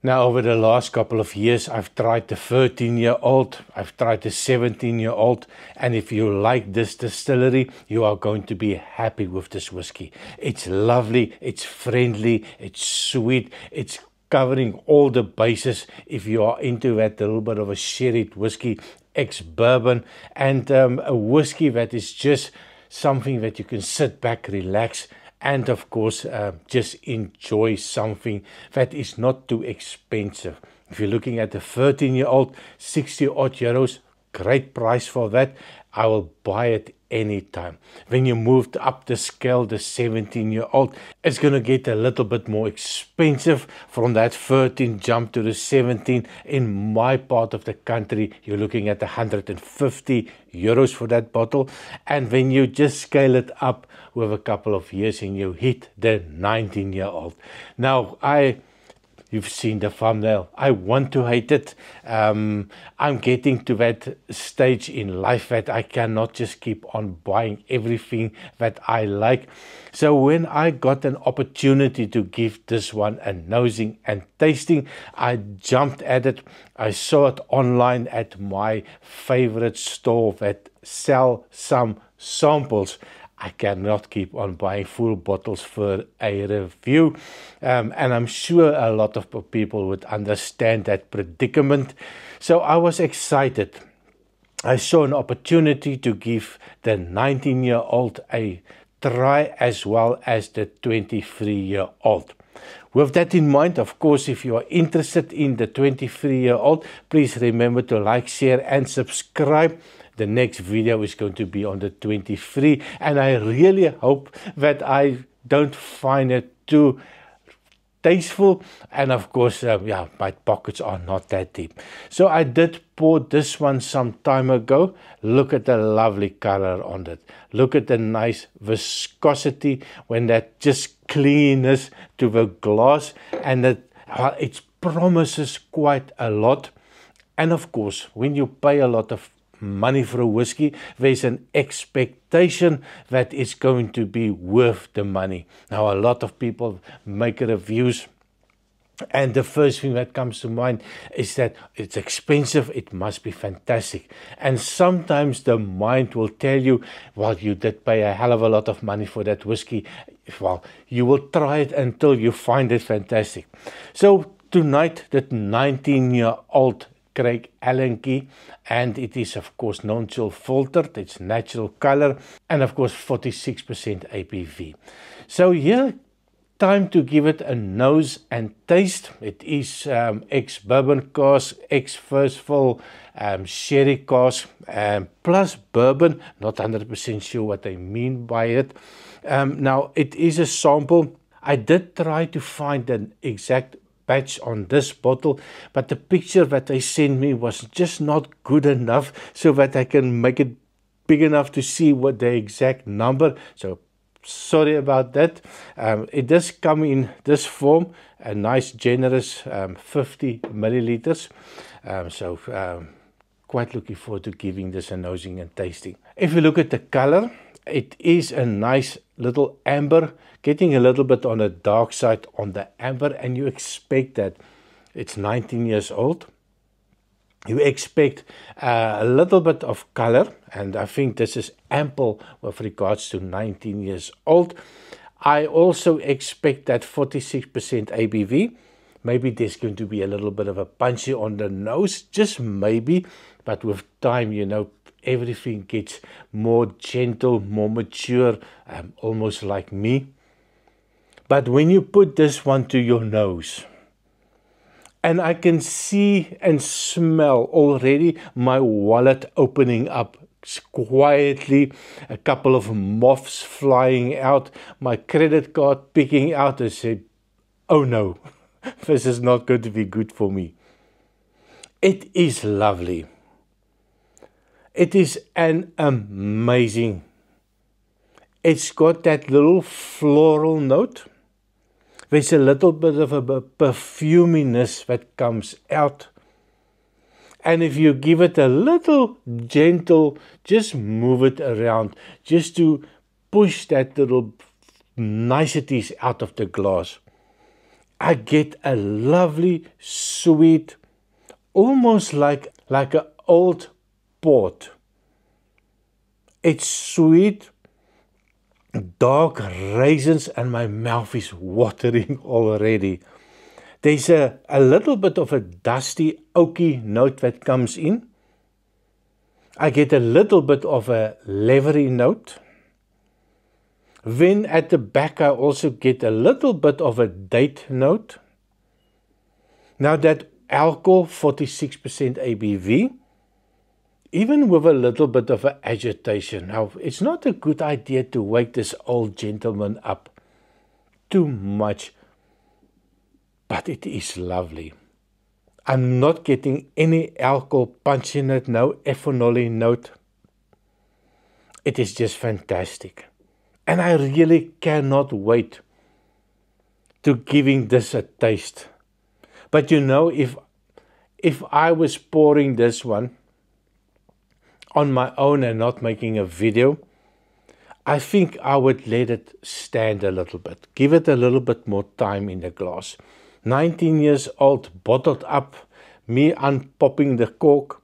Now, over the last couple of years, I've tried the 13-year-old, I've tried the 17-year-old, and if you like this distillery, you are going to be happy with this whiskey. It's lovely, it's friendly, it's sweet, it's covering all the bases if you are into that little bit of a sherried whiskey, ex-bourbon, and a whiskey that is just something that you can sit back, relax, and of course just enjoy something that is not too expensive. If you're looking at the 13-year-old, 60 odd euros, great price for that. I will buy it anytime. When you moved up the scale, the 17-year-old, it's going to get a little bit more expensive. From that 13 jump to the 17. In my part of the country, you're looking at 150 euros for that bottle. And when you just scale it up with a couple of years and you hit the 19-year-old. Now, you've seen the thumbnail. I want to hate it. I'm getting to that stage in life that I cannot just keep on buying everything that I like. So when I got an opportunity to give this one a nosing and tasting, I jumped at it. I saw it online at my favorite store that sell some samples. I cannot keep on buying full bottles for a review. And I'm sure a lot of people would understand that predicament. So I was excited. I saw an opportunity to give the 19-year-old a try as well as the 23-year-old. With that in mind, of course, if you are interested in the 23-year-old, please remember to like, share and subscribe. The next video is going to be on the 23, and I really hope that I don't find it too tasteful, and of course yeah, my pockets are not that deep. So I did pour this one some time ago. Look at the lovely color on it. Look at the nice viscosity when that just cleanness to the glass, and that it promises quite a lot. And of course, when you pay a lot of money for a whiskey, there's an expectation that it's going to be worth the money. Now, a lot of people make reviews, and the first thing that comes to mind is that it's expensive, it must be fantastic. And sometimes the mind will tell you, well, you did pay a hell of a lot of money for that whiskey. Well, you will try it until you find it fantastic. So tonight, that 19-year-old Craig Allin, and it is of course non-chill filtered, it's natural color, and of course 46% ABV. So here, time to give it a nose and taste. It is ex-bourbon cask, ex-first fill sherry cask, plus bourbon. Not 100% sure what they mean by it. Now, it is a sample. I did try to find an exact batch on this bottle, but the picture that they sent me was just not good enough so that I can make it big enough to see what the exact number. So sorry about that. It does come in this form, a nice generous 50 milliliters. Quite looking forward to giving this a nosing and tasting. If you look at the color, it is a nice little amber, getting a little bit on the dark side on the amber, and you expect that. It's 19 years old. You expect a little bit of color, and I think this is ample with regards to 19 years old. I also expect that 46% ABV. Maybe there's going to be a little bit of a punchy on the nose, just maybe, but with time, you know, everything gets more gentle, more mature, almost like me. But when you put this one to your nose, and I can see and smell already my wallet opening up quietly, a couple of moths flying out, my credit card picking out and say, oh no, this is not going to be good for me. It is lovely. It is an amazing. It's got that little floral note. There's a little bit of a perfuminess that comes out. And if you give it a little gentle, just move it around, just to push that little niceties out of the glass. I get a lovely, sweet, almost like an old port. It's sweet, dark raisins, and my mouth is watering already. There's a little bit of a dusty, oaky note that comes in. I get a little bit of a leathery note. Then at the back I also get a little bit of a date note. Now that alcohol, 46% ABV, even with a little bit of an agitation. Now, it's not a good idea to wake this old gentleman up too much, but it is lovely. I'm not getting any alcohol punch in it, no ethanol note. It is just fantastic. And I really cannot wait to giving this a taste. But you know, if I was pouring this one on my own and not making a video, I think I would let it stand a little bit. Give it a little bit more time in the glass. 19 years old, bottled up, me unpopping the cork,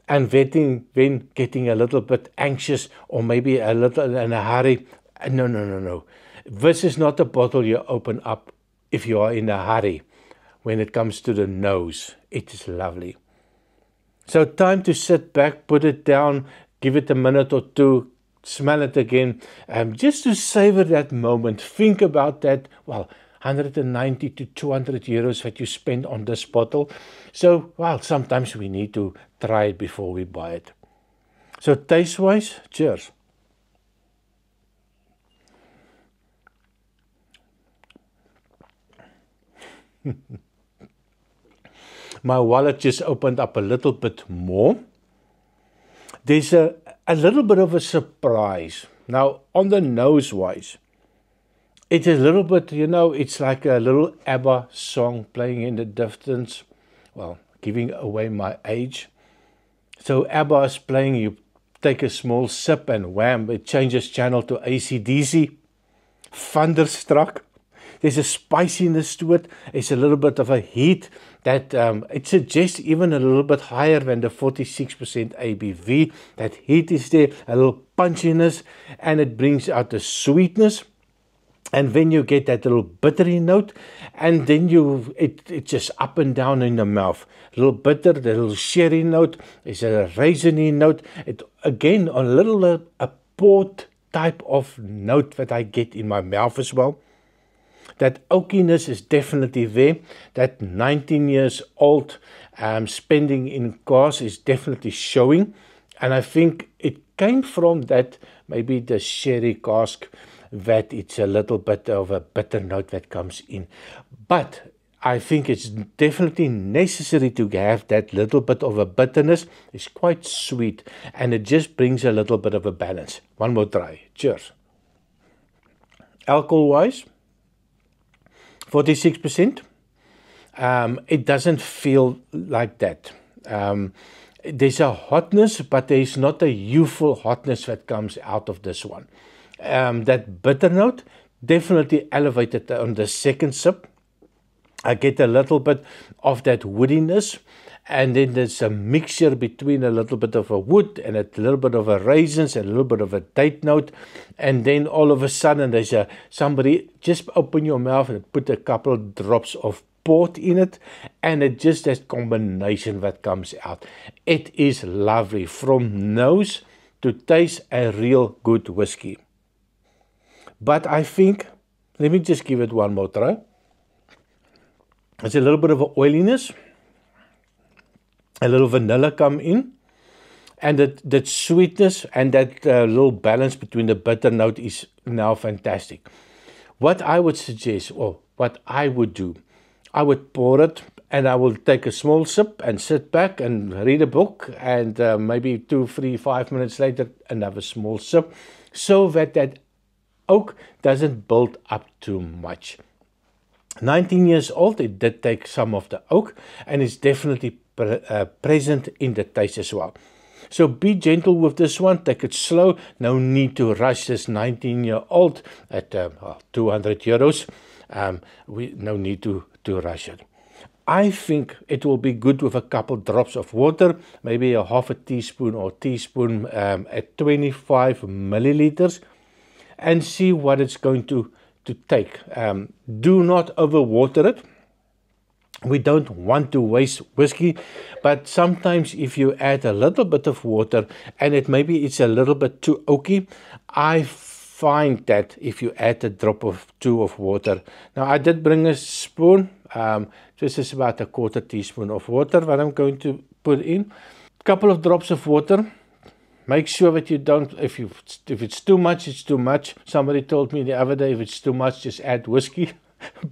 and then getting a little bit anxious or maybe a little in a hurry. No. This is not a bottle you open up if you are in a hurry. When it comes to the nose, it is lovely. So time to sit back, put it down, give it a minute or two, smell it again, just to savor that moment. Think about that, 190 to 200 euros that you spend on this bottle. So, sometimes we need to try it before we buy it. So taste-wise, cheers. My wallet just opened up a little bit more. There's a little bit of a surprise. Now, on the nose-wise, it's a little bit, it's like a little ABBA song playing in the distance. Well, giving away my age. So ABBA is playing, you take a small sip and wham, it changes channel to AC/DC. Thunderstruck. There's a spiciness to it. It's a little bit of a heat that it suggests even a little bit higher than the 46% ABV. That heat is there, a little punchiness, and it brings out the sweetness. And then you get that little bittery note, and then it's just up and down in the mouth. A little bitter, the little sherry note, there's a raisiny note. It again a port type of note that I get in my mouth as well. That oakiness is definitely there. That 19 years old spending in cars is definitely showing. And I think it came from that, maybe the sherry cask, that it's a little bit of a bitter note that comes in. But I think it's definitely necessary to have that little bit of a bitterness. It's quite sweet, and it just brings a little bit of a balance. One more try. Cheers. Alcohol-wise, 46%. It doesn't feel like that. There's a hotness, but there's not a youthful hotness that comes out of this one. That bitter note definitely elevated on the second sip. I get a little bit of that woodiness, and then there's a mixture between a little bit of a wood and a little bit of a raisins and a little bit of a date note, and then all of a sudden there's somebody just open your mouth and put a couple of drops of port in it, and it just that combination that comes out. It is lovely from nose to taste, a real good whiskey. But I think, let me just give it one more try. There's a little bit of an oiliness, a little vanilla come in, and that sweetness and that little balance between the bitter note is now fantastic. What I would suggest, or what I would do, I would pour it, and I will take a small sip and sit back and read a book, and maybe 2, 3, 5 minutes later another small sip, so that oak doesn't build up too much. 19 years old, it did take some of the oak, and it's definitely present in the taste as well. So be gentle with this one, take it slow. No need to rush this 19-year-old at 200 euros. We no need to rush it. I think it will be good with a couple drops of water, maybe a half a teaspoon or teaspoon at 25 milliliters, and see what it's going to take. Do not overwater it. We don't want to waste whiskey, but sometimes if you add a little bit of water and it's a little bit too oaky, I find that if you add a drop or two of water. Now I did bring a spoon. This is about a quarter teaspoon of water that I'm going to put in. A couple of drops of water. Make sure that you don't, if it's too much, it's too much. Somebody told me the other day, if it's too much, just add whiskey.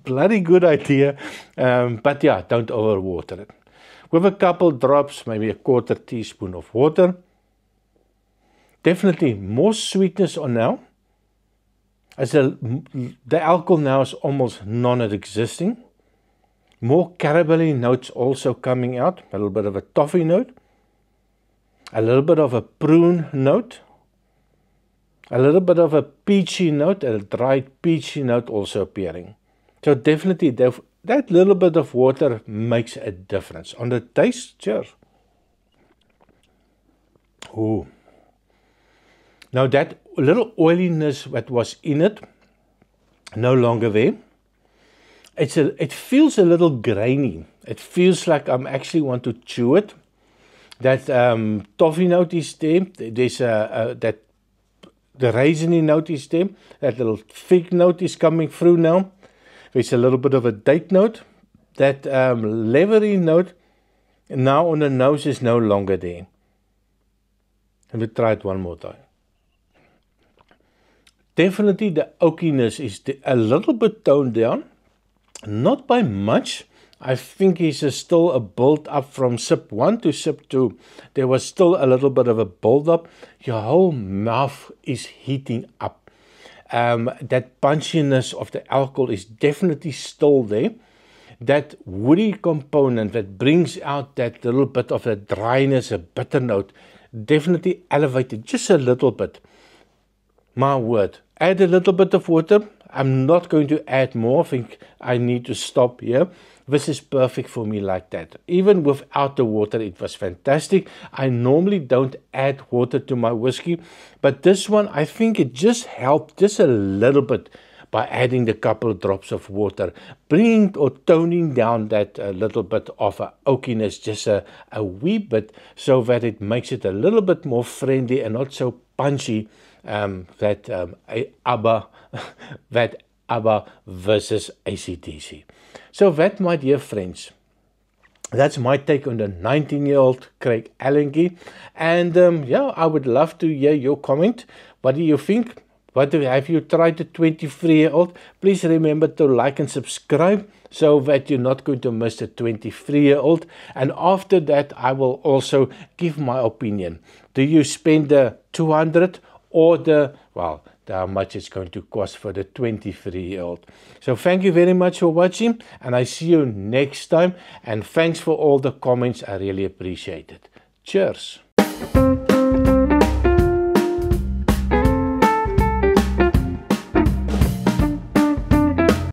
Bloody good idea. But yeah, don't overwater it. With a couple drops, maybe a quarter teaspoon of water. Definitely more sweetness on now. As the alcohol now is almost non-existing. More caramelly notes also coming out. A little bit of a toffee note. A little bit of a prune note. A little bit of a peachy note. A dried peachy note also appearing. So definitely that little bit of water makes a difference. On the taste, cheers. Ooh. Now that little oiliness that was in it, no longer there. It feels a little grainy. It feels like I actually want to chew it. That toffee note is there. There's the raisiny note is there. That little fig note is coming through now. There's a little bit of a date note. That leathery note now on the nose is no longer there. Let me try it one more time. Definitely the oakiness is a little bit toned down. Not by much. I think it's still a build up from sip 1 to sip 2. There was still a little bit of a build up. Your whole mouth is heating up. That punchiness of the alcohol is definitely still there. That woody component that brings out that little bit of a dryness, a bitter note, definitely elevated just a little bit. My word, add a little bit of water. I'm not going to add more. I think I need to stop here. This is perfect for me like that. Even without the water, it was fantastic. I normally don't add water to my whiskey, but this one, I think it just helped just a little bit by adding the couple of drops of water, bringing or toning down that little bit of oakiness, just a wee bit, so that it makes it a little bit more friendly and not so punchy. That ABBA versus AC/DC. So that, my dear friends, that's my take on the 19-year-old Craig Allengee. And yeah, I would love to hear your comment. What do you think? Have you tried the 23-year-old? Please remember to like and subscribe so that you're not going to miss the 23-year-old. And after that, I will also give my opinion. Do you spend the 200 or how much it's going to cost for the 23-year-old. So thank you very much for watching, and I see you next time. And thanks for all the comments. I really appreciate it. Cheers.